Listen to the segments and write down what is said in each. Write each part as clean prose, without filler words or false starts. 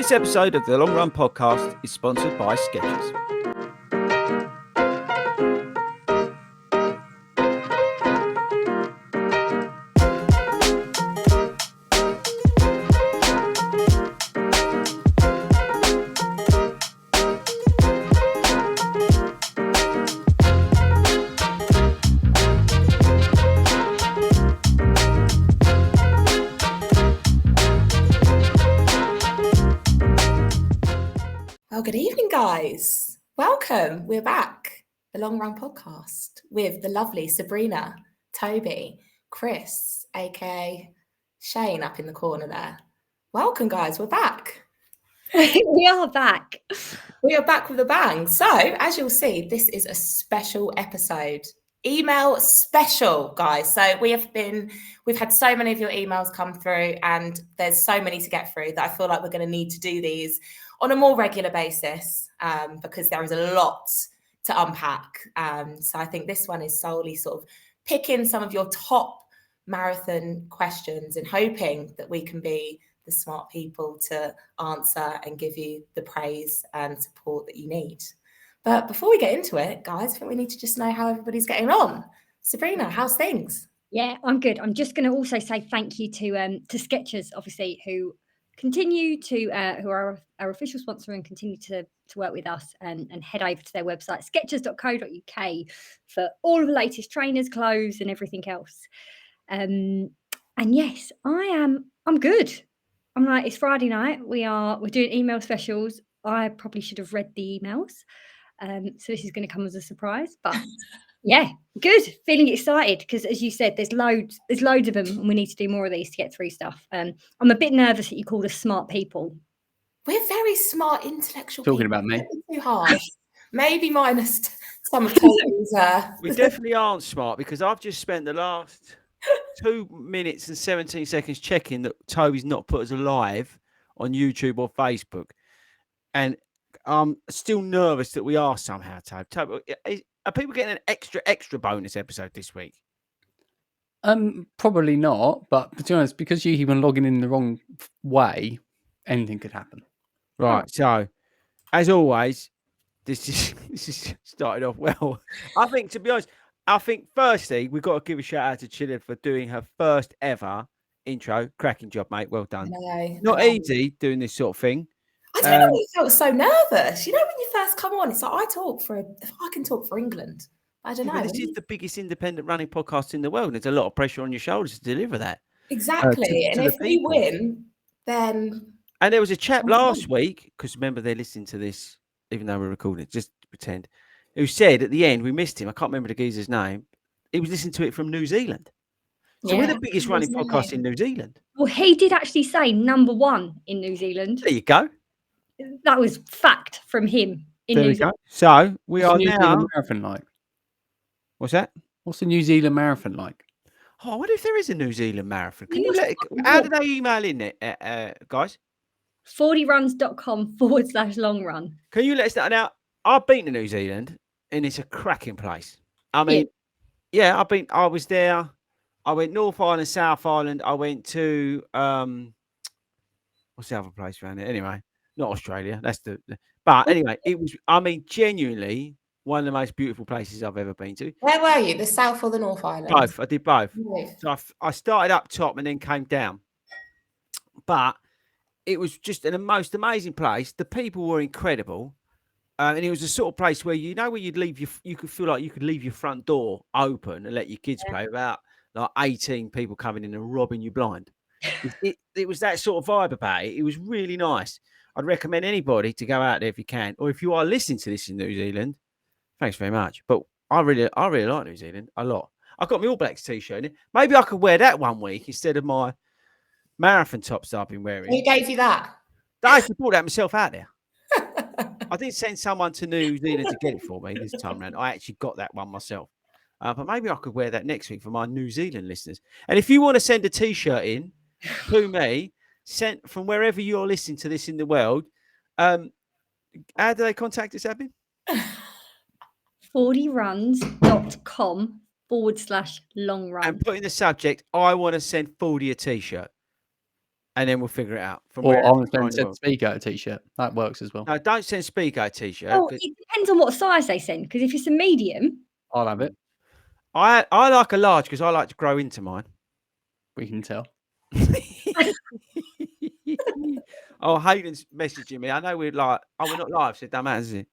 This episode of the Long Run Podcast is sponsored by Skechers. Well, good evening, guys. Welcome. We're back. The Long Run Podcast with the lovely Sabrina, Toby, Chris, aka Shane up in the corner there. Welcome, guys. We're back. We are back. We are back with a bang. So, as you'll see, this is a special episode. Email special, guys. So we've had so many of your emails come through, and there's so many to get through that I feel like we're going to need to do these on a more regular basis because there is a lot to unpack. So I think this one is solely sort of picking some of your top marathon questions and hoping that we can be the smart people to answer and give you the praise and support that you need. But before we get into it, guys, I think we need to just know how everybody's getting on. Sabrina, how's things? Yeah, I'm good. I'm just going to also say thank you to Skechers, obviously, who continue to who are our official sponsor and continue to work with us, and head over to their website skechers.co.uk for all of the latest trainers, clothes, and everything else. And yes, I'm good. I'm like, it's Friday night. We're doing email specials. I probably should have read the emails. So this is going to come as a surprise, but yeah, good. Feeling excited because, as you said, there's loads of them, and we need to do more of these to get through stuff. I'm a bit nervous that you called us smart people. We're very smart, intellectual Talking people. about me. Too hard. Maybe minus some of Toby's. We definitely aren't smart because I've just spent the last 2 minutes and 17 seconds checking that Toby's not put us live on YouTube or Facebook, and I'm still nervous that we are somehow. Toby, are people getting an extra bonus episode this week? Probably not. But to be honest, because you even logging in the wrong way, anything could happen. Right. So, as always, this is started off well. I think, to be honest, firstly we've got to give a shout out to Chillian for doing her first ever intro. Cracking job, mate. Well done. Not easy doing this sort of thing. I don't know why you felt so nervous. You know, when you first come on, it's like if I can talk for England. I don't know. This is the biggest independent running podcast in the world. There's a lot of pressure on your shoulders to deliver that. Exactly. And if we win, then... And there was a chap last week, because remember, they're listening to this, even though we're recording it, just pretend, who said at the end, we missed him. I can't remember the geezer's name. He was listening to it from New Zealand. So we're the biggest running podcast in New Zealand. Well, he did actually say number one in New Zealand. There you go. That was fact from him in New Zealand. So we are New now... Zealand marathon like? What's that? What's the New Zealand marathon like? Oh, I wonder if there is a New Zealand marathon. How do they email in it, guys? FORDYRUNS.com/long run. Can you let us know? Now, I've been to New Zealand, and it's a cracking place. I mean, I was there. I went North Island, South Island. I went to what's the other place around there? Anyway, not Australia. But anyway, it was. I mean, genuinely one of the most beautiful places I've ever been to. Where were you? The South or the North Island? Both. I did both. Both. So I started up top and then came down. But it was just the most amazing place. The people were incredible. And it was the sort of place where, you could feel like you could leave your front door open and let your kids play without like 18 people coming in and robbing you blind. It was that sort of vibe about it. It was really nice. I'd recommend anybody to go out there if you can, or if you are listening to this in New Zealand, thanks very much. But I really like New Zealand a lot. I've got my All Blacks t-shirt in. Maybe I could wear that one week instead of my marathon tops that I've been wearing. Who gave you that? I actually brought that myself out there. I did send someone to New Zealand to get it for me this time around. I actually got that one myself. But maybe I could wear that next week for my New Zealand listeners. And if you want to send a t-shirt in to me, sent from wherever you're listening to this in the world, how do they contact us, Abby? FORDYRUNS.com/long run. And put in the subject, I want to send Fordy a t-shirt. and then we'll figure it out from Or where. I'm going to send Speaker a t-shirt. That works as well. No, don't send Speaker a t-shirt. Oh, it depends on what size they send. Because if it's a medium, I'll have it. I like a large because I like to grow into mine. We can tell. Oh, Hayden's messaging me. I know we're like, we're not live, so it don't matter, is it?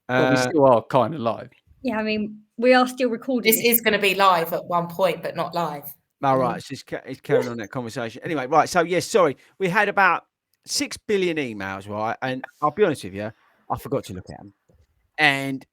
But we still are kind of live. yeah, I mean, we are still recording. This is going to be live at one point, but not live. All right, it's carrying on that conversation. Anyway, right. So yes, sorry, we had about 6 billion emails, right? And I'll be honest with you, I forgot to look at them. And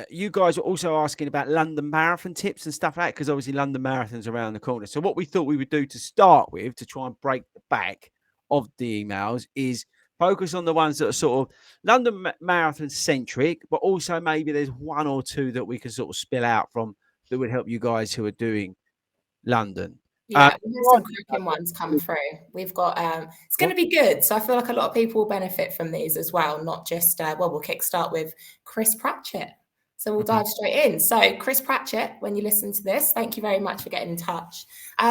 you guys were also asking about London Marathon tips and stuff like that, because obviously London Marathon's around the corner. So what we thought we would do to start with, to try and break the back of the emails, is focus on the ones that are sort of London Marathon centric, but also maybe there's one or two that we can sort of spill out from that would help you guys who are doing London. Yeah, we have some cracking ones come through. We've got it's going to be good. So I feel like a lot of people will benefit from these as well, not just we'll kickstart with Chris Pratchett. So we'll dive straight in. So Chris Pratchett, when you listen to this, thank you very much for getting in touch.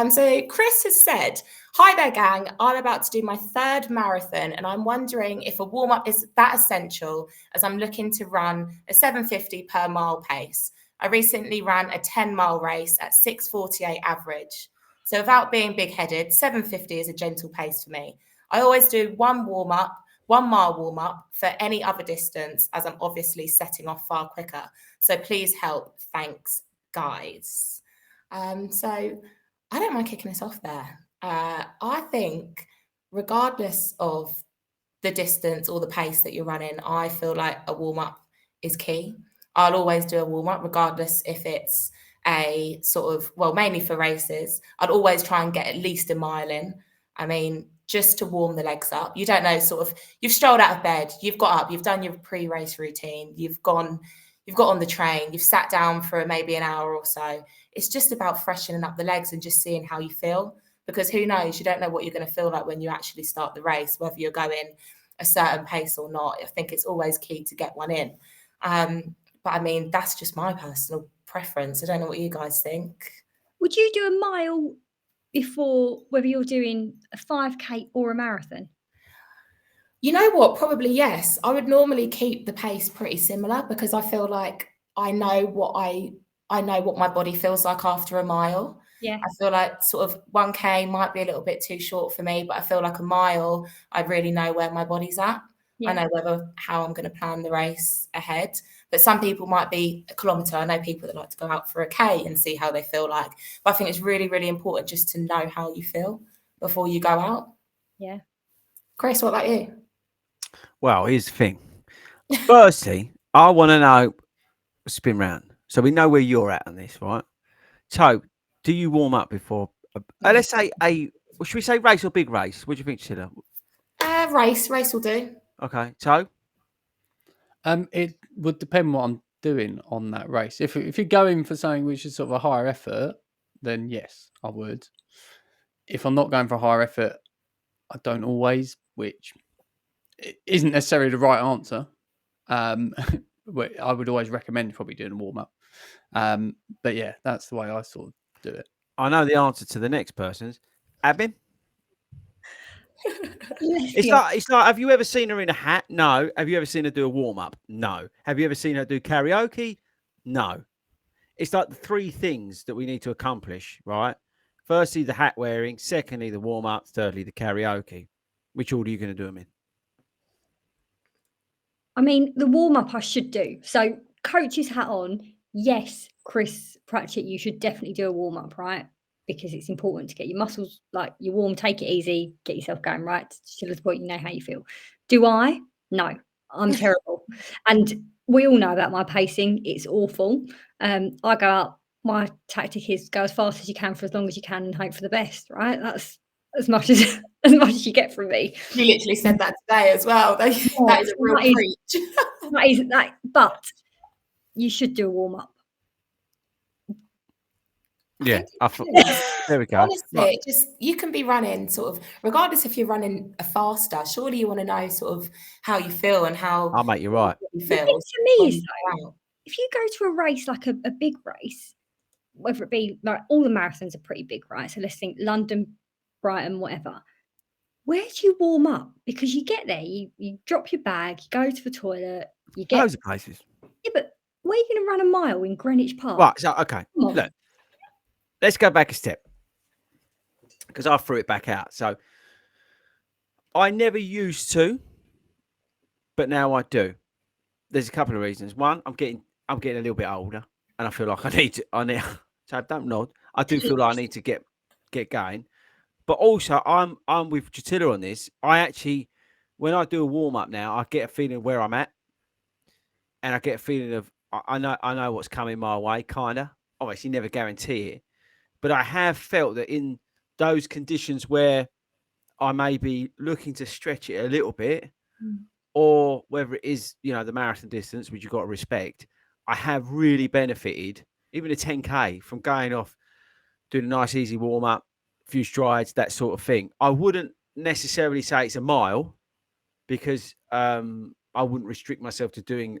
So Chris has said, "Hi there, gang. I'm about to do my 3rd marathon, and I'm wondering if a warm-up is that essential, as I'm looking to run a 750 per mile pace. I recently ran a 10-mile race at 6:48 average. So without being big-headed, 750 is a gentle pace for me. I always do 1 mile warm-up for any other distance, as I'm obviously setting off far quicker. So please help. Thanks, guys." So I don't mind kicking us off there. I think regardless of the distance or the pace that you're running, I feel like a warm-up is key. I'll always do a warm-up, regardless if it's a sort of, well, mainly for races. I'd always try and get at least a mile in. I mean, just to warm the legs up. You don't know, sort of, you've strolled out of bed, you've got up, you've done your pre-race routine, you've got on the train, you've sat down for maybe an hour or so. It's just about freshening up the legs and just seeing how you feel, because who knows, you don't know what you're going to feel like when you actually start the race, whether you're going a certain pace or not. I think it's always key to get one in. But I mean, that's just my personal preference. I don't know what you guys think. Would you do a mile before, whether you're doing a 5K or a marathon? You know what? Probably yes. I would normally keep the pace pretty similar, because I feel like I know what my body feels like after a mile. Yeah. I feel like sort of 1K might be a little bit too short for me, but I feel like a mile, I really know where my body's at. Yeah. I know how I'm going to plan the race ahead. But some people might be a kilometre. I know people that like to go out for a K and see how they feel like. But I think it's really, really important just to know how you feel before you go out. Yeah. Chris, what about you? Well, here's the thing. Firstly, I want to know, spin round. So we know where you're at on this, right? So do you warm up before? Let's say should we say race or big race? What do you think, Sheila? Race will do. Okay, so it would depend what I'm doing on that race. If you're going for something which is sort of a higher effort, then yes, I would. If I'm not going for a higher effort, I don't always, which isn't necessarily the right answer. I would always recommend probably doing a warm up. But yeah, that's the way I sort of do it. I know the answer to the next person's Abin. It's like, have you ever seen her in a hat? No. Have you ever seen her do a warm up? No. Have you ever seen her do karaoke? No. It's like the 3 things that we need to accomplish, right? Firstly, the hat wearing. Secondly, the warm up. Thirdly, the karaoke. Which order are you going to do them in? I mean, the warm up I should do. So, coach's hat on. Yes, Chris Pratchett, you should definitely do a warm up, right? Because it's important to get your muscles, like, you're warm, take it easy, get yourself going, right? To the point you know how you feel. Do I? No, I'm terrible. And we all know about my pacing. It's awful. I go out, my tactic is go as fast as you can for as long as you can and hope for the best, right? That's as much as you get from me. You literally said that today as well. That is a real preach. But you should do a warm up. Yeah, there we go. Honestly, right. Just you can be running sort of, regardless if you're running a faster, surely you want to know sort of how you feel and how I'll make you right. You feel. To me, if you go to a race like a big race, whether it be like all the marathons are pretty big, right? So let's think London, Brighton, whatever. where do you warm up? Because you get there, you drop your bag, you go to the toilet, you get Loads of places. yeah, but where are you going to run a mile in Greenwich Park? Right. So, okay. Come on. Look, let's go back a step because I threw it back out. So I never used to, but now I do. There's a couple of reasons. One, I'm getting a little bit older, and I feel like I need. So don't nod. I do feel like I need to get going. But also, I'm with Chatilla on this. I actually, when I do a warm up now, I get a feeling where I'm at, and I get a feeling of I know what's coming my way. Kinda, obviously, never guarantee it, but I have felt that in those conditions where I may be looking to stretch it a little bit, or whether it is, the marathon distance, which you've got to respect, I have really benefited, even a 10K, from going off, doing a nice easy warm up, a few strides, that sort of thing. I wouldn't necessarily say it's a mile because I wouldn't restrict myself to doing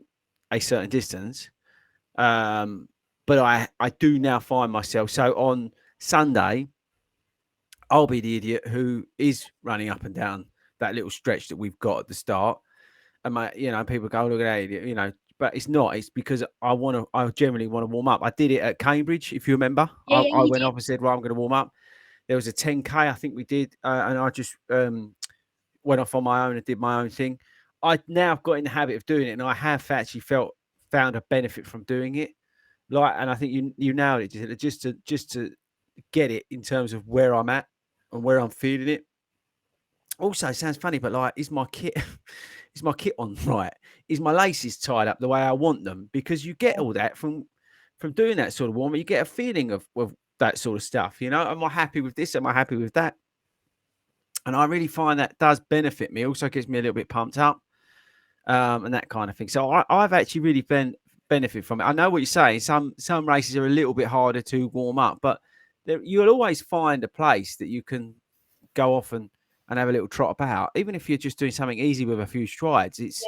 a certain distance. But I do now find myself. So on Sunday, I'll be the idiot who is running up and down that little stretch that we've got at the start. And people go, look at that idiot, but it's not. It's because I generally want to warm up. I did it at Cambridge, if you remember. Yeah, I you went did. off and said, right, I'm going to warm up. There was a 10K, I think we did. And I just went off on my own and did my own thing. I now got in the habit of doing it, and I have actually found a benefit from doing it. And I think you nailed it. Just to get it in terms of where I'm at and where I'm feeling it. Also, it sounds funny, but is my kit on right? Is my laces tied up the way I want them? Because you get all that from doing that sort of warm. You get a feeling of that sort of stuff. Am I happy with this? Am I happy with that? And I really find that does benefit me. Also gets me a little bit pumped up, and that kind of thing. So I've actually really benefit from it. I know what you're saying. Some races are a little bit harder to warm up, but you'll always find a place that you can go off and have a little trot about. Even if you're just doing something easy with a few strides, it's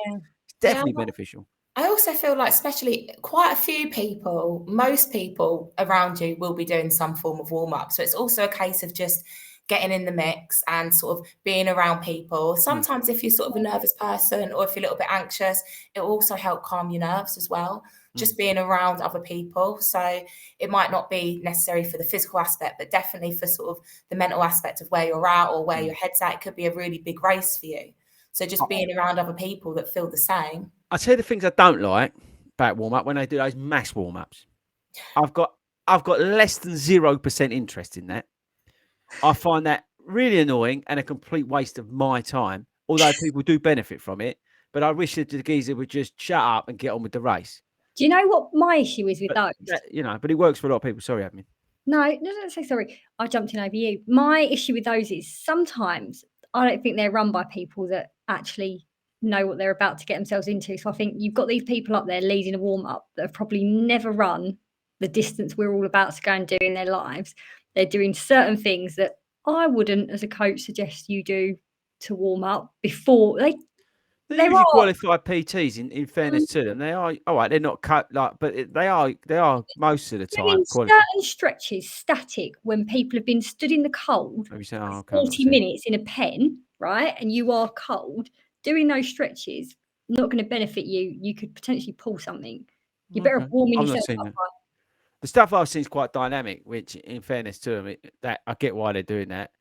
definitely beneficial. I also feel like, especially quite a few people, most people around you will be doing some form of warm up. So it's also a case of just getting in the mix and sort of being around people. Sometimes if you're sort of a nervous person or if you're a little bit anxious, it will also help calm your nerves as well. Just being around other people. So it might not be necessary for the physical aspect, but definitely for sort of the mental aspect of where you're at or where your head's at. It could be a really big race for you. So just being around other people that feel the same. I tell you the things I don't like about warm up when they do those mass warm ups. I've got less than 0% interest in that. I find that really annoying and a complete waste of my time. Although people do benefit from it, but I wish that the geezer would just shut up and get on with the race. Do you know what my issue is with But, those? but it works for a lot of people. Sorry, admin. No, don't say sorry. I jumped in over you. My issue with those is sometimes I don't think they're run by people that actually know what they're about to get themselves into. So I think you've got these people up there leading a warm up that have probably never run the distance we're all about to go and do in their lives. They're doing certain things that I wouldn't, as a coach, suggest you do to warm up before They're usually qualified PTs. In fairness to them, they are all right. They're not cut but they are most of the time certain stretches static when people have been stood in the cold for 40 minutes in a pen, right? And you are cold. Doing those stretches not going to benefit you. You could potentially pull something. You're better warming yourself up. The stuff I've seen is quite dynamic, which, in fairness to them, that I get why they're doing that,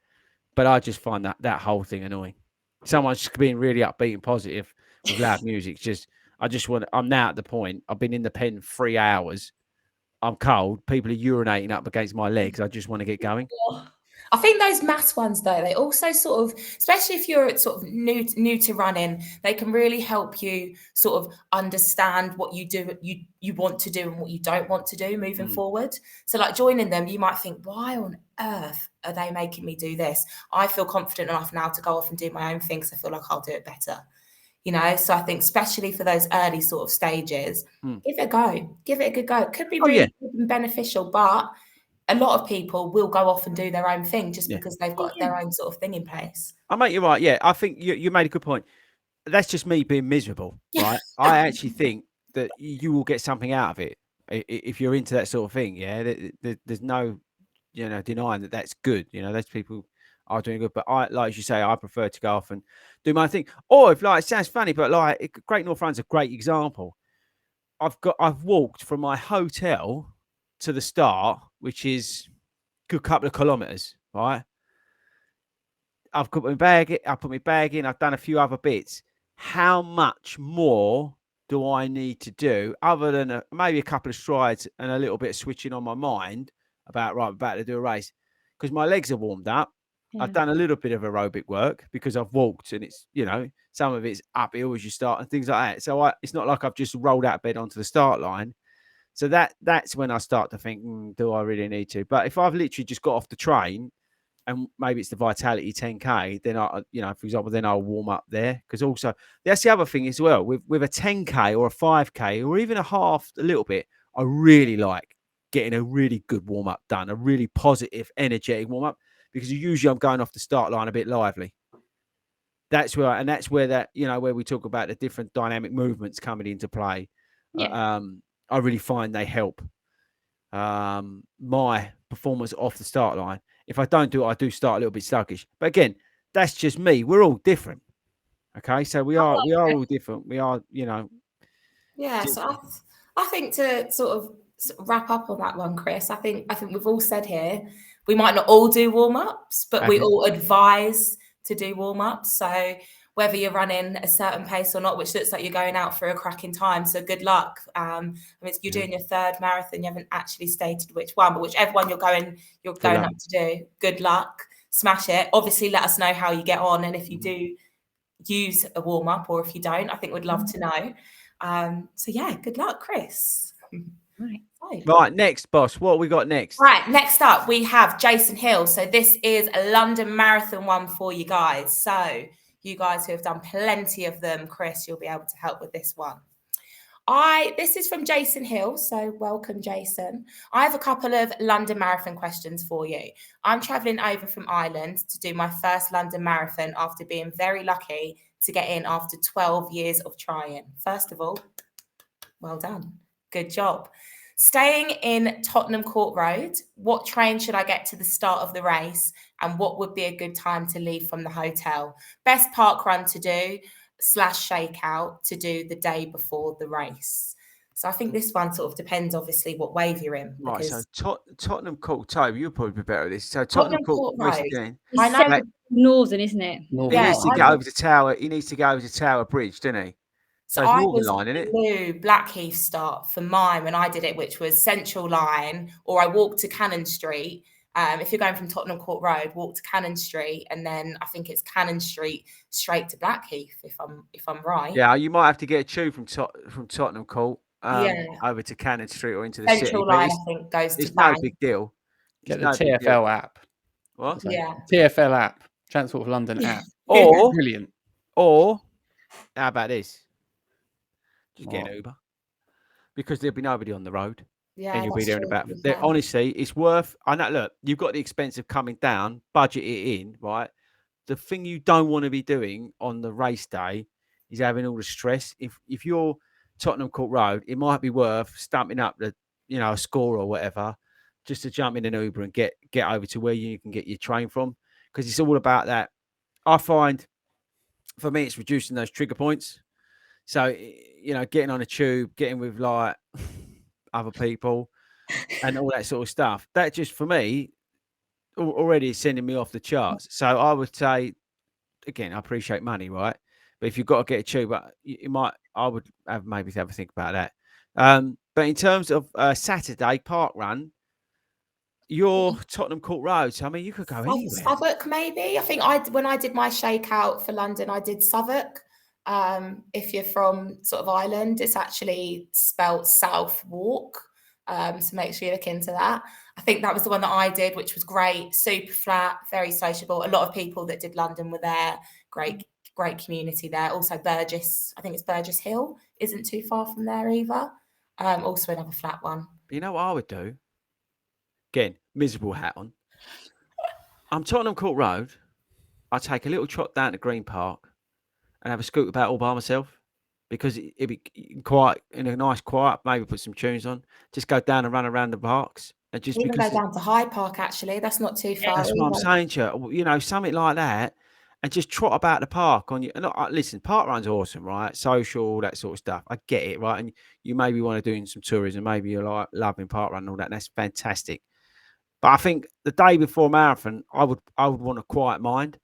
but I just find that whole thing annoying. Someone's just being really upbeat and positive with loud music. I'm now at the point. I've been in the pen 3 hours. I'm cold. People are urinating up against my legs. I just want to get going. I think those mass ones, though, they also sort of, especially if you're sort of new to running, they can really help you sort of understand what you do, you want to do and what you don't want to do moving forward. So like joining them, you might think, why on earth are they making me do this? I feel confident enough now to go off and do my own things. I feel like I'll do it better. So I think especially for those early sort of stages, give it a go. Give it a good go. It could be really good and beneficial, but a lot of people will go off and do their own thing just because they've got their own sort of thing in place. I mate, you're right. Yeah, I think you made a good point. That's just me being miserable, right? I actually think that you will get something out of it if you're into that sort of thing. Yeah, there's no, denying that that's good. That's people. are doing good. But I, like you say, I prefer to go off and do my thing. Or if like it sounds funny, but like Great North Run's a great example. I've walked from my hotel to the start, which is a good couple of kilometers, right? I've got my bag. I put my bag in. I've done a few other bits. How much more do I need to do other than maybe a couple of strides and a little bit of switching on my mind about about to do a race? Because my legs are warmed up. Yeah. I've done a little bit of aerobic work because I've walked, and it's, you know, some of it's uphill as you start and things like that. So it's not like I've just rolled out of bed onto the start line. So that's when I start to think, do I really need to? But if I've literally just got off the train, and maybe it's the Vitality 10K, then I, you know, for example, then I'll warm up there. Because also that's the other thing as well with a 10K or a 5K or even a little bit. I really like getting a really good warm up done, a really positive, energetic warm up, because usually I'm going off the start line a bit lively. That's where that, you know, where we talk about the different dynamic movements coming into play. Yeah. I really find they help my performance off the start line. If I don't do it, I do start a little bit sluggish. But again, that's just me. We're all different. Okay, so we are all different. We are, you know. Yeah. So I think to sort of wrap up on that one, Chris, I think we've all said here we might not all do warm-ups, but we all advise to do warm-ups. So whether you're running a certain pace or not, which looks like you're going out for a cracking time, so good luck. I mean, you're doing your third marathon. You haven't actually stated which one, but whichever one you're going up to do, good luck. Smash it. Obviously, let us know how you get on, and if you do use a warm-up, or if you don't, I think we'd love to know. So yeah, good luck, Chris. Right, next, boss. What we got next? Right, next up we have Jason Hill. So this is a London Marathon one for you guys. So you guys who have done plenty of them, Chris, you'll be able to help with this one. This is from Jason Hill, so welcome, Jason. I have a couple of London Marathon questions for you. I'm travelling over from Ireland to do my first London Marathon after being very lucky to get in after 12 years of trying. First of all, well done. Good job. Staying in Tottenham Court Road, what train should I get to the start of the race, and what would be a good time to leave from the hotel? Best park run to do / shakeout to do the day before the race. So I think this one sort of depends, obviously, what wave you're in. Right, so Tottenham Court, Toby, you'll probably be better at this. So Tottenham Court Road. I know, northern, isn't it? He needs to get over the Tower. He needs to go over the Tower Bridge, doesn't he? So I was blue Blackheath start for mine when I did it, which was Central Line, or I walked to Cannon Street. If you're going from Tottenham Court Road, walk to Cannon Street, and then I think it's Cannon Street straight to Blackheath, if I'm right. Yeah, you might have to get a tube from Tottenham Court over to Cannon Street or into the Central city. Central Line, I think, goes to It's no big deal. Get the TfL app. What? Yeah. TfL app, Transport for London app. Or brilliant. Or how about this? Just get an Uber, because there'll be nobody on the road, and you'll be there in about. Honestly, it's worth. I know. Look, you've got the expense of coming down, budget it in, right? The thing you don't want to be doing on the race day is having all the stress. If you're Tottenham Court Road, it might be worth stumping up the, you know, a score or whatever, just to jump in an Uber and get over to where you can get your train from, because it's all about that. I find, for me, it's reducing those trigger points. So, you know, getting on a tube, getting with like other people and all that sort of stuff, that just, for me, already is sending me off the charts. So I would say, again, I appreciate money, right? But if you've got to get a tube, I would maybe have a think about that. But in terms of Saturday park run, you're Tottenham Court Road. So, I mean, you could go anywhere. Southwark, maybe. I think when I did my shakeout for London, I did Southwark. If you're from sort of Ireland, it's actually spelt South Walk. So make sure you look into that. I think that was the one that I did, which was great, super flat, very sociable. A lot of people that did London were there. Great community there. Also Burgess, I think it's Burgess Hill, isn't too far from there either. Also another flat one. But you know what I would do? Again, miserable hat on. I'm Tottenham Court Road. I take a little trot down to Green Park and have a scoot about all by myself, because it'd be quiet, in a nice quiet, maybe put some tunes on, just go down and run around the parks And just Even because go down to Hyde Park, actually. That's not too far. that's what I'm either. saying to you. You know, something like that, and just trot about the park on you. And listen, park run's awesome, right? Social, all that sort of stuff. I get it, right? And you maybe want to do some tourism, maybe you're like loving park run and all that. And that's fantastic. But I think the day before a marathon, I would want a quiet mind.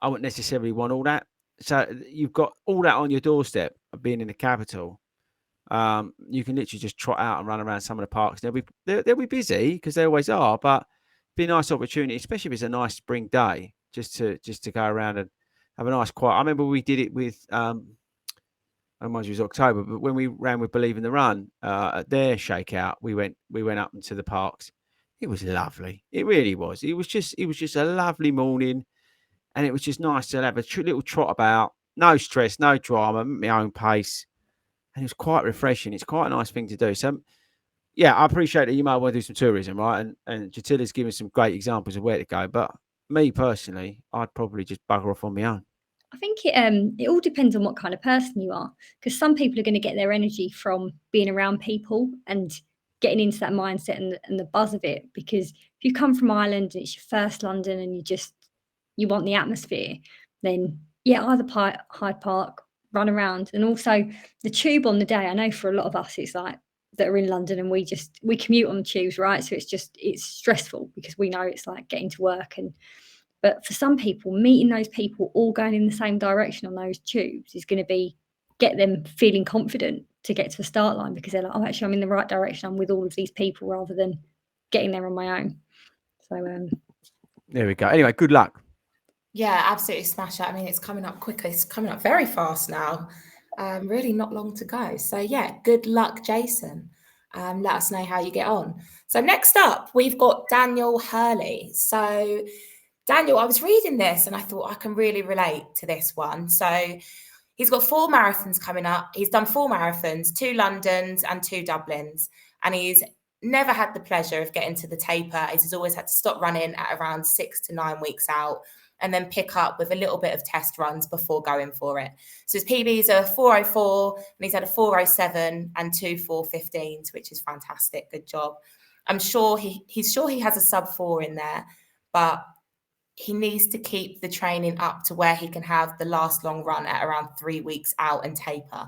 I wouldn't necessarily want all that. So you've got all that on your doorstep of being in the capital. You can literally just trot out and run around some of the parks. They'll be busy because they always are, but be a nice opportunity, especially if it's a nice spring day, just to go around and have a nice quiet. I remember we did it with I don't mind it was October, but when we ran with Believe in the Run at their shakeout, we went up into the parks. It was lovely. It really was. It was just a lovely morning, and it was just nice to have a little trot about. No stress, no drama, my own pace. And it's quite refreshing. It's quite a nice thing to do. So, yeah, I appreciate that you might want to do some tourism, right? And Jatila's given some great examples of where to go. But me personally, I'd probably just bugger off on my own. I think it all depends on what kind of person you are, because some people are going to get their energy from being around people and getting into that mindset and the buzz of it. Because if you come from Ireland and it's your first London and you want the atmosphere, then yeah, either Hyde Park, run around. And also the tube on the day, I know for a lot of us it's like that are in London and we commute on the tubes, right? So it's stressful because we know it's like getting to work. But for some people, meeting those people all going in the same direction on those tubes is going to get them feeling confident to get to the start line, because they're like, oh, actually I'm in the right direction, I'm with all of these people, rather than getting there on my own. So there we go. Anyway, good luck. Yeah, absolutely smash it. I mean, it's coming up quickly. It's coming up very fast now. Really not long to go. So yeah, good luck, Jason. Let us know how you get on. So next up, we've got Daniel Hurley. So Daniel, I was reading this and I thought I can really relate to this one. So he's got 4 marathons coming up. He's done 4 marathons, 2 Londons and 2 Dublins. And he's never had the pleasure of getting to the taper. He's always had to stop running at around 6 to 9 weeks out and then pick up with a little bit of test runs before going for it. So his PBs are 4:04, and he's had a 4:07 and 2 4:15s, which is fantastic. Good job. I'm sure he's sure he has a sub 4 in there, but he needs to keep the training up to where he can have the last long run at around 3 weeks out and taper.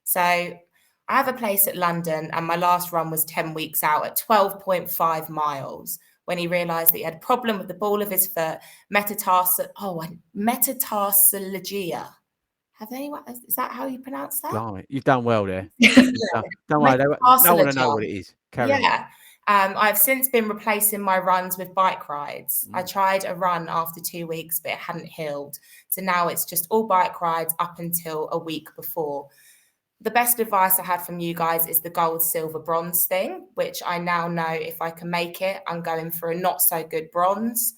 So I have a place at London, and my last run was 10 weeks out at 12.5 miles. When he realised that he had a problem with the ball of his foot, metatarsalogia. Is that how you pronounce that? Blimey, you've done well there. Don't worry, no one will know what it is. Carry on. Yeah. I've since been replacing my runs with bike rides. I tried a run after 2 weeks, but it hadn't healed. So now it's just all bike rides up until a week before. The best advice I had from you guys is the gold, silver, bronze thing, which I now know if I can make it, I'm going for a not so good bronze.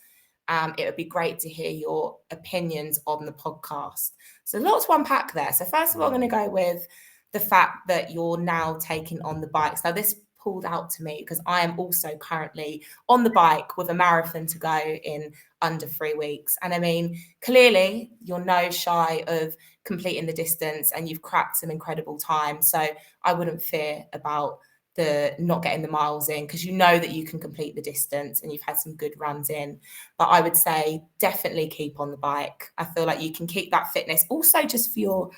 It would be great to hear your opinions on the podcast. So lots to unpack there. So first of all, I'm going to go with the fact that you're now taking on the bikes. Now this pulled out to me because I am also currently on the bike with a marathon to go in under 3 weeks. And I mean, clearly you're no shy of completing the distance and you've cracked some incredible time. So I wouldn't fear about the not getting the miles in, because you know that you can complete the distance and you've had some good runs in. But I would say definitely keep on the bike. I feel like you can keep that fitness also just for your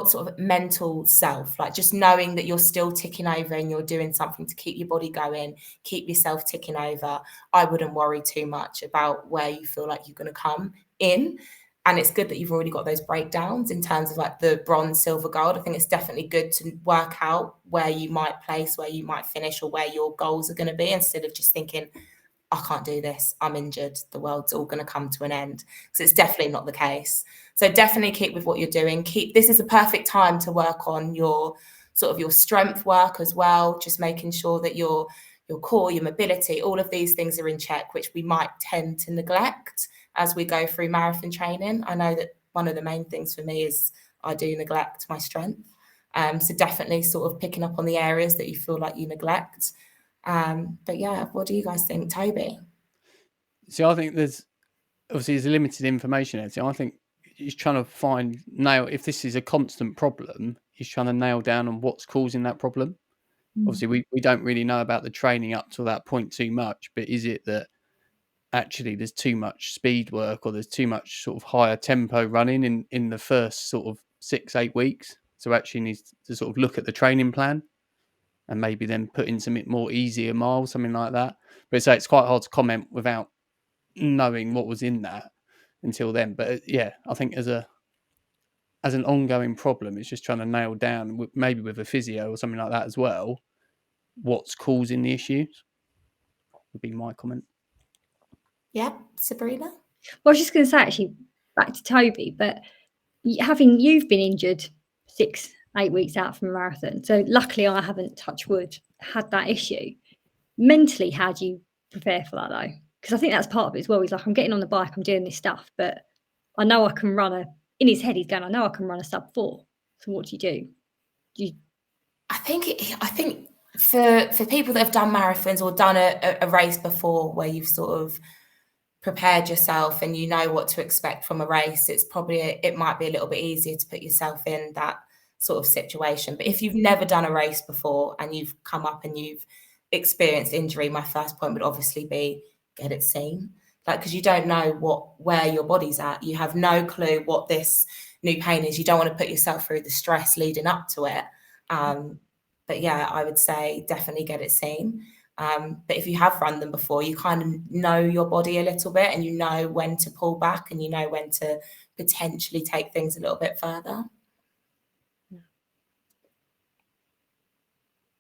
sort of mental self, like just knowing that you're still ticking over and you're doing something to keep your body going, keep yourself ticking over. I wouldn't worry too much about where you feel like you're going to come in. And it's good that you've already got those breakdowns in terms of like the bronze, silver, gold. I think it's definitely good to work out where you might place, where you might finish, or where your goals are going to be, instead of just thinking, I can't do this, I'm injured, the world's all going to come to an end. Because it's definitely not the case. So definitely keep with what you're doing. This is a perfect time to work on your sort of your strength work as well, just making sure that your core, your mobility, all of these things are in check, which we might tend to neglect as we go through marathon training. I know that one of the main things for me is I do neglect my strength. So definitely sort of picking up on the areas that you feel like you neglect. But yeah, what do you guys think, Toby? See, I think there's limited information there. So I think he's trying to nail if this is a constant problem, he's trying to nail down on what's causing that problem. Obviously, we don't really know about the training up to that point too much, but is it that actually there's too much speed work or there's too much sort of higher tempo running in the first sort of 6-8 weeks? So actually needs to sort of look at the training plan and maybe then put in some more easier miles, something like that. But it's quite hard to comment without knowing what was in that until then. But yeah, I think as an ongoing problem, it's just trying to nail down, maybe with a physio or something like that as well, what's causing the issues would be my comment. Yeah, Sabrina? Well, I was just going to say, actually, back to Toby, but you've been injured 6-8 weeks out from a marathon. So luckily I haven't, touch wood, had that issue. Mentally, how do you prepare for that though? Because I think that's part of it as well. He's like, I'm getting on the bike, I'm doing this stuff, but I know I can run in his head, he's going, I know I can run a sub 4. So what do you do? I think for people that have done marathons or done a race before where you've sort of prepared yourself and you know what to expect from a race, it might be a little bit easier to put yourself in that sort of situation. But if you've never done a race before and you've come up and you've experienced injury, my first point would obviously be get it seen. Because you don't know where your body's at. You have no clue what this new pain is. You don't want to put yourself through the stress leading up to it. But yeah, I would say definitely get it seen. But if you have run them before, you kind of know your body a little bit and you know when to pull back and you know when to potentially take things a little bit further.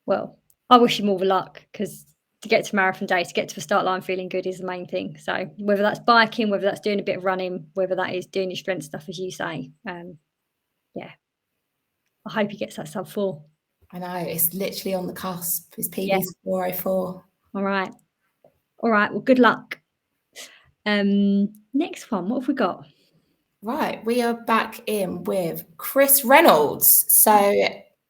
Well, I wish you more of luck, because to get to marathon day, to get to the start line feeling good is the main thing. So whether that's biking, whether that's doing a bit of running, whether that is doing your strength stuff, as you say, yeah, I hope he gets that sub 4. I know, it's literally on the cusp. His PB's 4:04. All right. Well, good luck. Next one, what have we got? Right, we are back in with Chris Reynolds. So,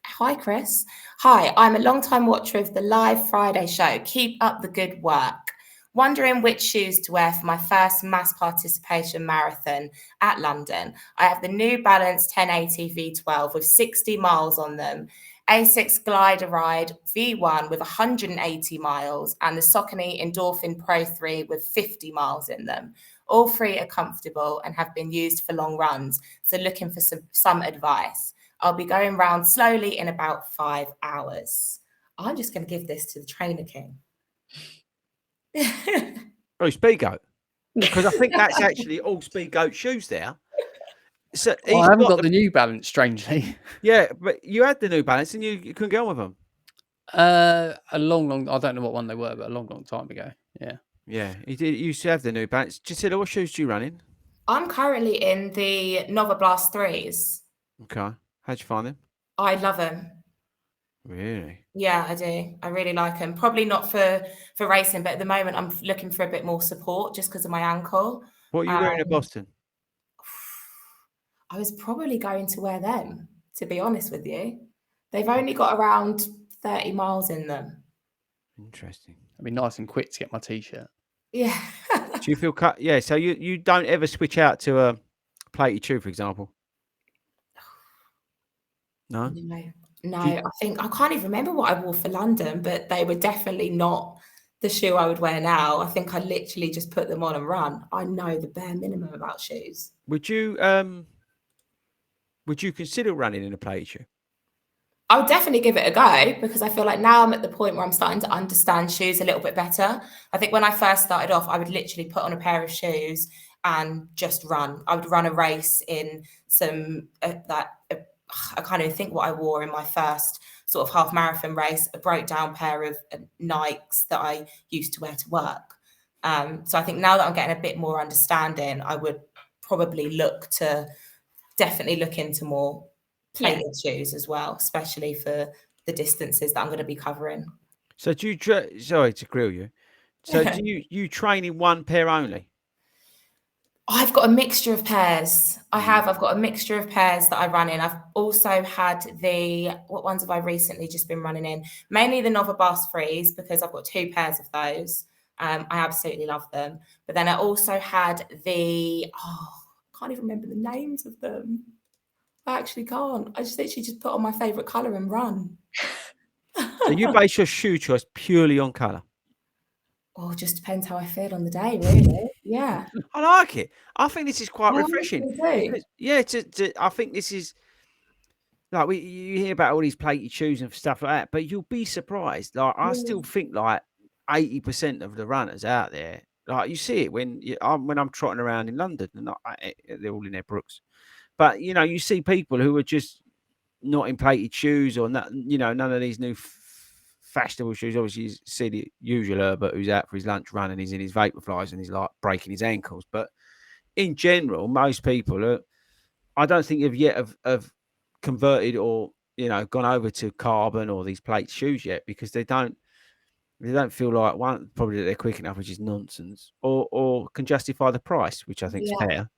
hi, Chris. Hi, I'm a long-time watcher of the live Friday show. Keep up the good work. Wondering which shoes to wear for my first mass participation marathon at London. I have the New Balance 1080 V12 with 60 miles on them, Asics Glider Ride V1 with 180 miles, and the Saucony Endorphin Pro 3 with 50 miles in them. All three are comfortable and have been used for long runs, so looking for some advice. I'll be going round slowly in about 5 hours. I'm just going to give this to the trainer king. Oh, Speedgoat. Because I think that's actually all Speedgoat shoes there. So I haven't got the New Balance, strangely. Yeah, but you had the New Balance and you couldn't get on with them. A long, I don't know what one they were, but a long time ago. Yeah. Yeah, you used to have the New Balance. Gisela, what shoes do you run in? I'm currently in the Nova Blast 3s. Okay. How'd you find them? I love them. Really? Yeah, I do. I really like them. Probably not for racing, but at the moment I'm looking for a bit more support just because of my ankle. What are you wearing at Boston? I was probably going to wear them, to be honest with you. They've only got around 30 miles in them. Interesting. It'd be nice and quick to get my t-shirt. Yeah. Do you feel cut? Yeah, so you don't ever switch out to a plated shoe, for example? No? No, I think I can't even remember what I wore for London, but they were definitely not the shoe I would wear now. I think I literally just put them on and run. I know the bare minimum about shoes. Would you consider running in a plated shoe? I would definitely give it a go, because I feel like now I'm at the point where I'm starting to understand shoes a little bit better. I think when I first started off, I would literally put on a pair of shoes and just run. I would run a race in some I can't even think what I wore in my first sort of half marathon race, a broke down pair of Nikes that I used to wear to work. So I think now that I'm getting a bit more understanding, I would probably definitely look into more plated shoes as well, especially for the distances that I'm going to be covering. So do you, sorry to grill you. So do you train in one pair only? I've got a mixture of pairs. I've got a mixture of pairs that I run in. I've also had what ones have I recently just been running in? Mainly the Nova Blast 3s, because I've got 2 pairs of those. I absolutely love them. But then I also had I can't even remember the names of them. I actually can't. I just literally just put on my favourite colour and run. So you base your shoe choice purely on colour. Oh, just depends how I feel on the day, really. Yeah. I like it. I think this is quite I refreshing. honestly do. Because, yeah, I think this is like you hear about all these plated shoes and stuff like that, but you'll be surprised. Like I still think like 80% of the runners out there, like you see it when I'm trotting around in London and they're all in their Brooks, but you see people who are just not in plated shoes or not, none of these new fashionable shoes. Obviously, you see the usual Herbert who's out for his lunch run and he's in his Vaporflies and he's like breaking his ankles. But in general, most people are. I don't think have converted or gone over to carbon or these plate shoes yet because they don't feel like one probably that they're quick enough, which is nonsense, or can justify the price, which I think is fair.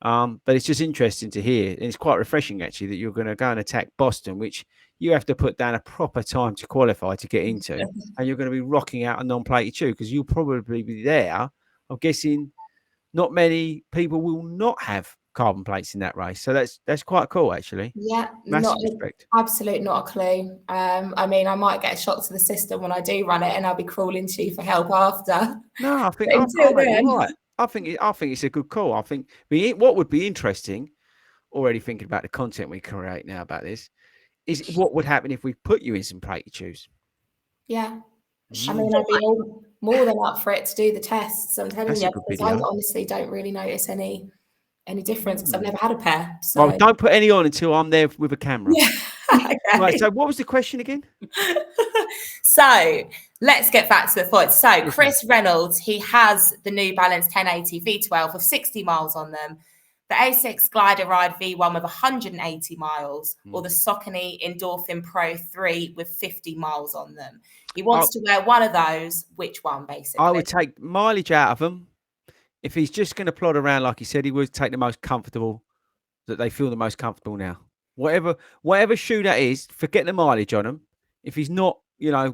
But it's just interesting to hear, and it's quite refreshing actually that you're going to go and attack Boston, which you have to put down a proper time to qualify to get into, and you're going to be rocking out a non-plated shoe because you'll probably be there. I'm guessing not many people will not have carbon plates in that race, so that's quite cool actually. Yeah, Massive respect. Absolute not a clue. I mean, I might get a shock to the system when I do run it, and I'll be crawling to you for help after. No, I think right. I think it's a good call. I think what would be interesting, already thinking about the content we create now about this, is what would happen if we put you in some plated shoes. Yeah. I mean, I'd be more than up for it to do the tests. I'm telling you, because I honestly don't really notice any difference because I've never had a pair. So. Well, don't put any on until I'm there with a camera. Yeah. Okay. Right. So, what was the question again? So, let's get back to the point. So, Chris Reynolds, he has the New Balance 1080 V12 with 60 miles on them, the Asics Glider Ride V1 with 180 miles, or the Saucony Endorphin Pro 3 with 50 miles on them. He wants to wear one of those. Which one, basically? I would take mileage out of them. If he's just going to plod around like he said he would, take the most comfortable, that they feel the most comfortable now. Whatever shoe that is, forget the mileage on them. If he's not,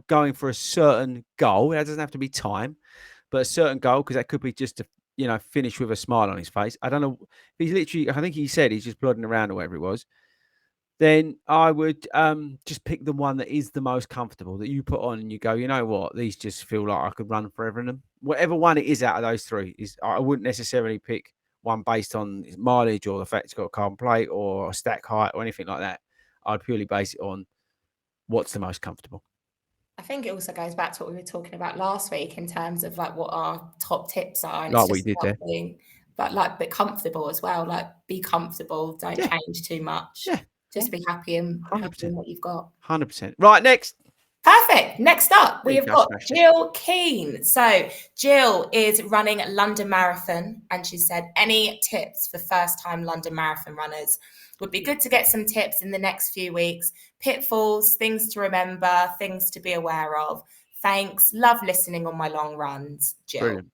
going for a certain goal, that doesn't have to be time, but a certain goal, because that could be just to, finish with a smile on his face. I don't know. If he's literally, I think he said he's just plodding around or whatever it was. Then I would just pick the one that is the most comfortable that you put on and you go, you know what, these just feel like I could run forever in them. Whatever one it is out of those three is, I wouldn't necessarily pick one based on mileage or the fact it's got a carbon plate or a stack height or anything like that. I'd purely base it on what's the most comfortable. I think it also goes back to what we were talking about last week in terms of like what our top tips are. And like we did there. But like, be comfortable as well. Like, be comfortable. Don't change too much. Yeah. Just be happy and 100%. in what you've got. 100%. Right, next. Perfect. Next up, we have got Jill Keane. So Jill is running London Marathon, and she said, any tips for first-time London Marathon runners? Would be good to get some tips in the next few weeks. Pitfalls, things to remember, things to be aware of. Thanks. Love listening on my long runs, Jill. Brilliant.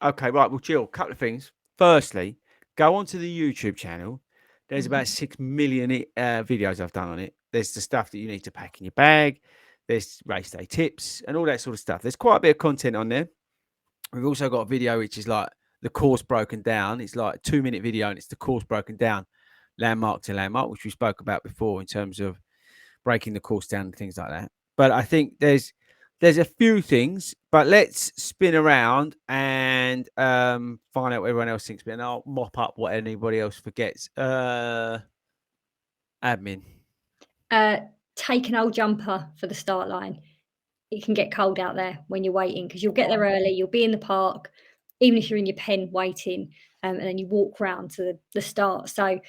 Okay, right. Well, Jill, a couple of things. Firstly, go onto the YouTube channel. There's about 6 million videos I've done on it. There's the stuff that you need to pack in your bag. There's race day tips and all that sort of stuff. There's quite a bit of content on there. We've also got a video which is like the course broken down. It's like a 2-minute video and it's the course broken down, landmark to landmark, which we spoke about before in terms of breaking the course down and things like that. But I think there's a few things, but let's spin around and find out what everyone else thinks. And I'll mop up what anybody else forgets. Admin. Take an old jumper for the start line. It can get cold out there when you're waiting because you'll get there early. You'll be in the park, even if you're in your pen waiting, and then you walk round to the start. So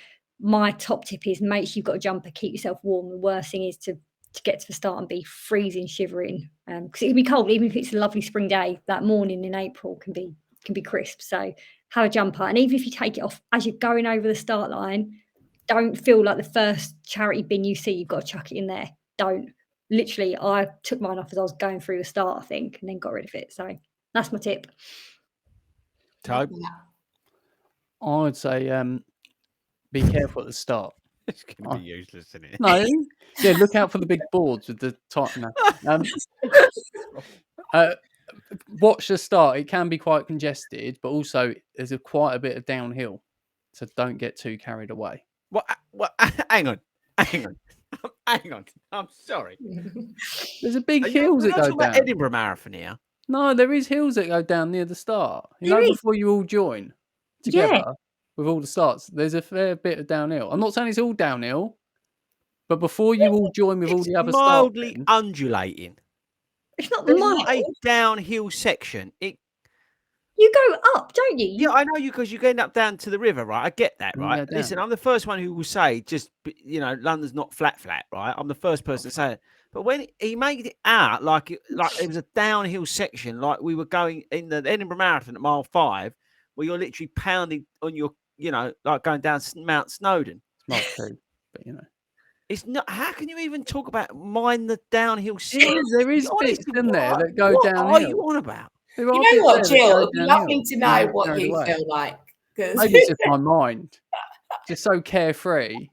my top tip is make sure you've got a jumper, keep yourself warm. The worst thing is to get to the start and be freezing, shivering, because it can be cold. Even if it's a lovely spring day, that morning in April can be crisp. So have a jumper, and even if you take it off as you're going over the start line, don't feel like the first charity bin you see, you've got to chuck it in there. Don't. Literally, I took mine off as I was going through the start, I think, and then got rid of it. So that's my tip. Toad? I would say be careful at the start. It's going to be useless, isn't it? No, yeah, look out for the big boards with the top. Watch the start. It can be quite congested, but also there's quite a bit of downhill, so don't get too carried away. What? Hang on. Hang on. I'm sorry. There's a big We're hills that not go talking about down. Edinburgh Marathon here. No, there is hills that go down near the start. There is. Before you all join together with all the starts, there's a fair bit of downhill. I'm not saying it's all downhill, but before you all join with all It's the other mildly starts, undulating. It's not There's mild. not a downhill section. You go up, don't you? Yeah, I know you because you end up down to the river, right? I get that, And you right? go Listen, down. I'm the first one who will say, London's not flat, right? I'm the first person to say it. But when he made it out like it was a downhill section, like we were going in the Edinburgh Marathon at mile 5, where you're literally pounding on your, like going down Mount Snowdon. It's mile 2, but It's not. How can you even talk about mind the downhill section? there is bits in there that go downhill. What are you on about? You know what, Jill? It'd be lovely to know what you feel like. Maybe it's just my mind, just so carefree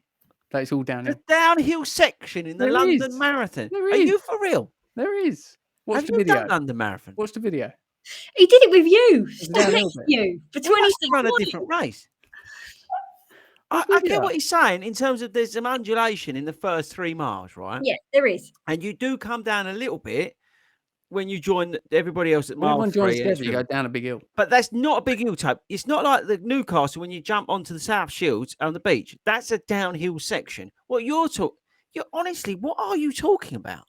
that it's all downhill. The downhill section in the There London is. Marathon. There Are is. you for real? There is. Watch Have the you video. done London Marathon? Watch the video. He did it with you. Stood downhill next to bit. you for He must 26 have run a miles. different race. I get what he's saying in terms of there's some undulation in the first 3 miles, right? Yeah, there is. And you do come down a little bit when you join everybody else at When mile everyone 3. joins and together, you it's- go down a big hill. But that's not a big hill type. It's not like the Newcastle when you jump onto the South Shields on the beach. That's a downhill section. What you're honestly, what are you talking about?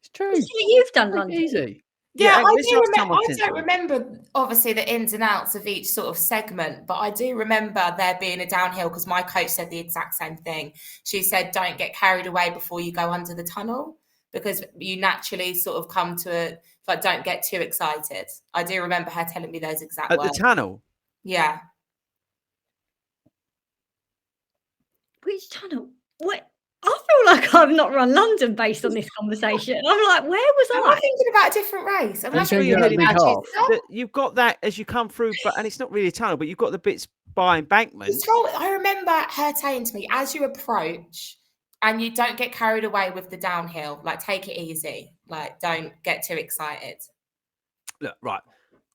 It's true. You've done Take it London. easy. Yeah, Yeah, I this do last remember. time I've I seen don't it. remember obviously the ins and outs of each sort of segment, but I do remember there being a downhill because my coach said the exact same thing. She said, "Don't get carried away before you go under the tunnel because you naturally sort of come to a like don't get too excited." I do remember her telling me those exact At words. the tunnel. Yeah. Which tunnel? What? I feel like I've not run London based on this conversation. I'm like, where was Am I? I thinking about a different race? That's where where you're heading big half. You've got that as you come through, and it's not really a tunnel, but you've got the bits by embankment. I remember her saying to me, as you approach, and you don't get carried away with the downhill, like take it easy, like don't get too excited. Look, right.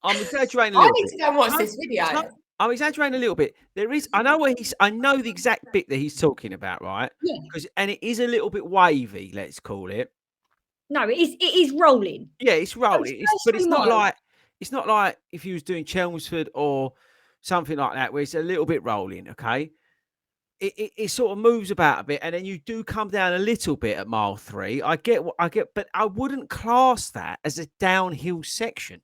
I'm exaggerating a I little need bit. to go and watch this video. I'm exaggerating a little bit. There is, I know the exact bit that he's talking about, right? Yeah. And it is a little bit wavy, let's call it. No, it is rolling. Yeah, it's rolling. But it's not miles. like if you was doing Chelmsford or something like that, where it's a little bit rolling, okay? It sort of moves about a bit, and then you do come down a little bit at mile 3. I get, but I wouldn't class that as a downhill section.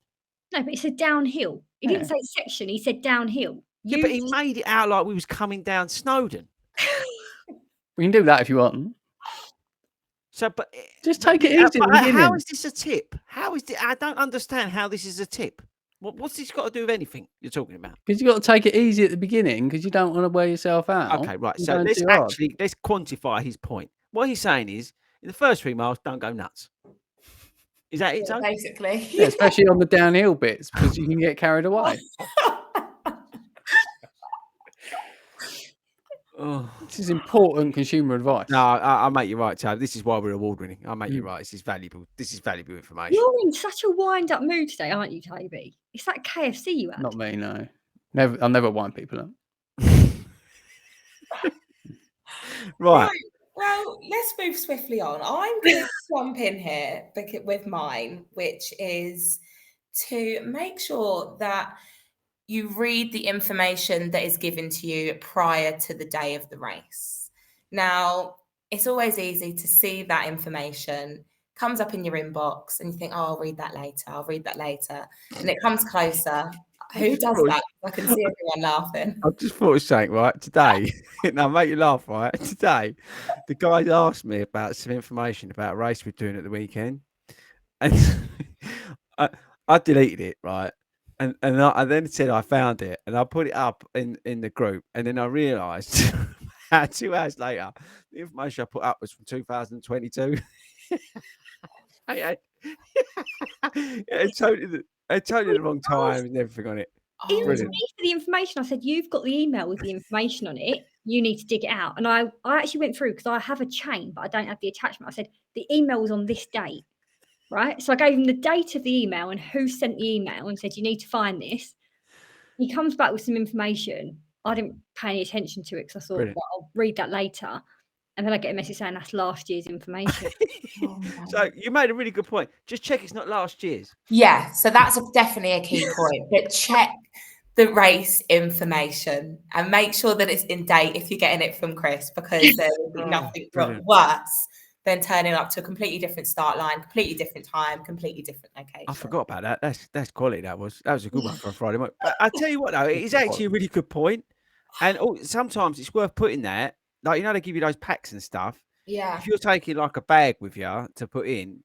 No, but it's a downhill. He didn't say section. He said downhill. Yeah, but he made it out like we was coming down Snowdon. We can do that if you want. So, but Just take it easy at the how beginning. is this a tip? How is it? I don't understand how this is a tip. What's this got to do with anything you're talking about? Because you got to take it easy at the beginning because you don't want to wear yourself out. Okay, right. and So going let's too hard. let's quantify his point. What he's saying is, in the first 3 miles, don't go nuts. Is that it? Tony? Basically. Yeah, especially on the downhill bits because you can get carried away. Oh. This is important consumer advice. No, I'll make you right, Tab. This is why we're award winning. I'll make you right. This is valuable. This is valuable information. You're in such a wind-up mood today, aren't you, Toby? It's that KFC you had. Not me, no. I'll never wind people up. Right. Well, let's move swiftly on. I'm going to jump in here with mine, which is to make sure that you read the information that is given to you prior to the day of the race. Now, it's always easy to see that information comes up in your inbox and you think, oh, I'll read that later. And it comes closer. Who does that? I can see everyone laughing. I just thought of something, right? Today, and I'll make you laugh, right? Today, the guy asked me about some information about a race we're doing at the weekend. And I deleted it, right? And I then said I found it and I put it up in the group. And then I realised 2 hours later, the information I put up was from 2022. I totally the wrong time and everything on it. It was me for the information. I said, you've got the email with the information on it. You need to dig it out. And I actually went through because I have a chain, but I don't have the attachment. I said, the email was on this date, right? So I gave him the date of the email and who sent the email and said, you need to find this. He comes back with some information. I didn't pay any attention to it because I thought, well, I'll read that later. And then I get a message saying that's last year's information. Oh, no. So you made a really good point. Just check it's not last year's. Yeah, so that's definitely a key point. But check the race information and make sure that it's in date if you're getting it from Chris, because there will be Oh, nothing brilliant. worse than turning up to a completely different start line, completely different time, completely different location. I forgot about that. That's quality. That was a good one for a Friday morning. But I tell you what, though, it is actually a really good point. And sometimes it's worth putting that. Like, they give you those packs and stuff. Yeah. If you're taking like a bag with you to put in,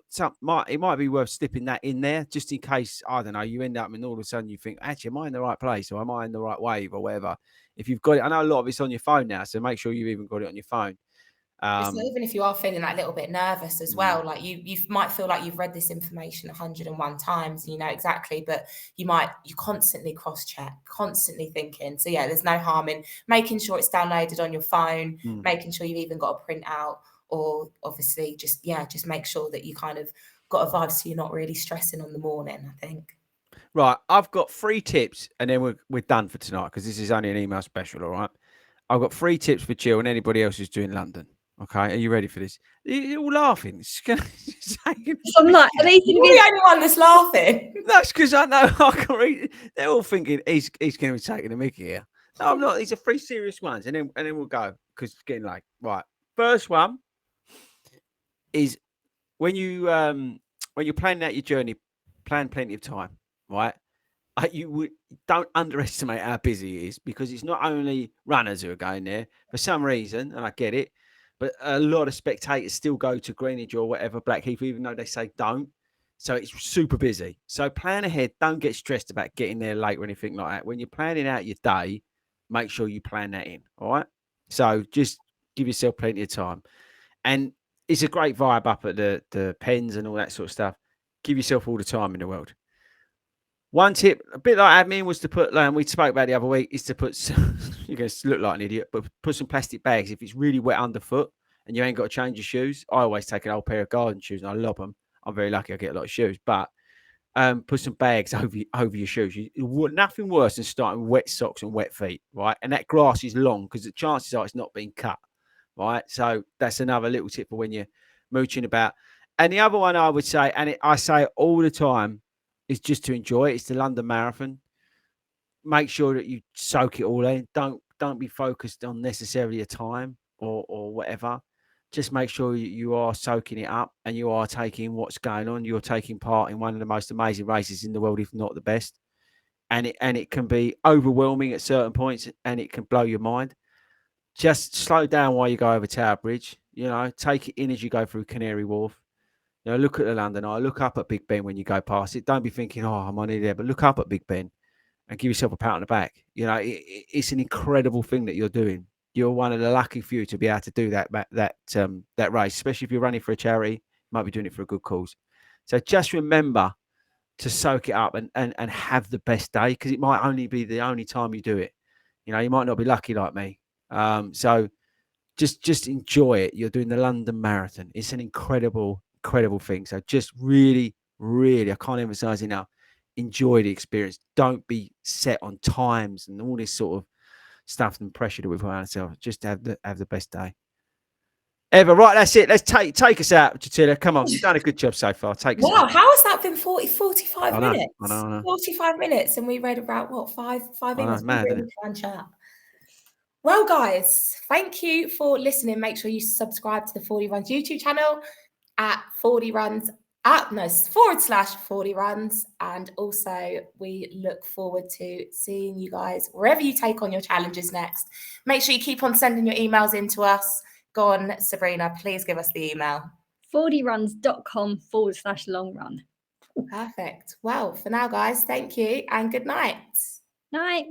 it might be worth slipping that in there just in case, I don't know, you end up and all of a sudden you think, actually, am I in the right place or am I in the right wave or whatever? If you've got it, I know a lot of it's on your phone now, so make sure you've even got it on your phone. So even if you are feeling that little bit nervous as Mm. well, like you might feel like you've read this information 101 times and you know exactly, but you constantly cross-check, constantly thinking. So yeah, there's no harm in making sure it's downloaded on your phone, making sure you've even got a printout, or obviously just make sure that you kind of got a vibe so you're not really stressing on the morning, I think. Right, I've got 3 tips and then we're done for tonight because this is only an email special, all right? I've got 3 tips for Jill and anybody else who's doing London. Okay, are you ready for this? You're all laughing. So I'm like, are these You're the only one that's laughing. That's because I know I can read. They're all thinking he's going to be taking a mickey here. No, I'm not. These are 3 serious ones, and then we'll go because it's getting late. Right, first one is when you're planning out your journey, plan plenty of time. Right, don't underestimate how busy it is because it's not only runners who are going there for some reason, and I get it, but a lot of spectators still go to Greenwich or whatever, Blackheath, even though they say don't. So it's super busy. So plan ahead. Don't get stressed about getting there late or anything like that. When you're planning out your day, make sure you plan that in. All right. So just give yourself plenty of time. And it's a great vibe up at the pens and all that sort of stuff. Give yourself all the time in the world. One tip, a bit like admin, was to put, we spoke about the other week, is to put, you're going to look like an idiot, but put some plastic bags. If it's really wet underfoot and you ain't got to change your shoes, I always take an old pair of garden shoes and I love them. I'm very lucky I get a lot of shoes, but put some bags over your shoes. Nothing worse than starting with wet socks and wet feet, right? And that grass is long because the chances are it's not being cut, right? So that's another little tip for when you're mooching about. And the other one I would say, and I say it all the time, is just to enjoy it. It's the London Marathon. Make sure that you soak it all in. Don't be focused on necessarily a time or whatever. Just make sure you are soaking it up and you are taking what's going on. You're taking part in one of the most amazing races in the world, if not the best. And it can be overwhelming at certain points and it can blow your mind. Just slow down while you go over Tower Bridge. Take it in as you go through Canary Wharf. Look at the London Eye. Look up at Big Ben when you go past it. Don't be thinking, oh, I'm only there. But look up at Big Ben and give yourself a pat on the back. It's an incredible thing that you're doing. You're one of the lucky few to be able to do that race, especially if you're running for a charity. You might be doing it for a good cause. So just remember to soak it up and have the best day, because it might only be the only time you do it. You might not be lucky like me. So just enjoy it. You're doing the London Marathon. It's an incredible thing. So just really, really, I can't emphasize enough, enjoy the experience. Don't be set on times and all this sort of stuff and pressure that we've put on ourselves. Just have the best day ever. Right, that's it. Let's take us out, Chatilla. Come on, you've done a good job so far. Take us out. How has that been 45 minutes? I know. 45 minutes, and we read about what, five emails? Mad, really fun chat. Well, guys, thank you for listening. Make sure you subscribe to the 40 Runs YouTube channel at 40 Runs /40 Runs. And also, we look forward to seeing you guys wherever you take on your challenges next. Make sure you keep on sending your emails in to us. Go on, Sabrina, please give us the email. FORDYRUNS.com/long run. Perfect. Well, for now, guys, thank you and good night. Night.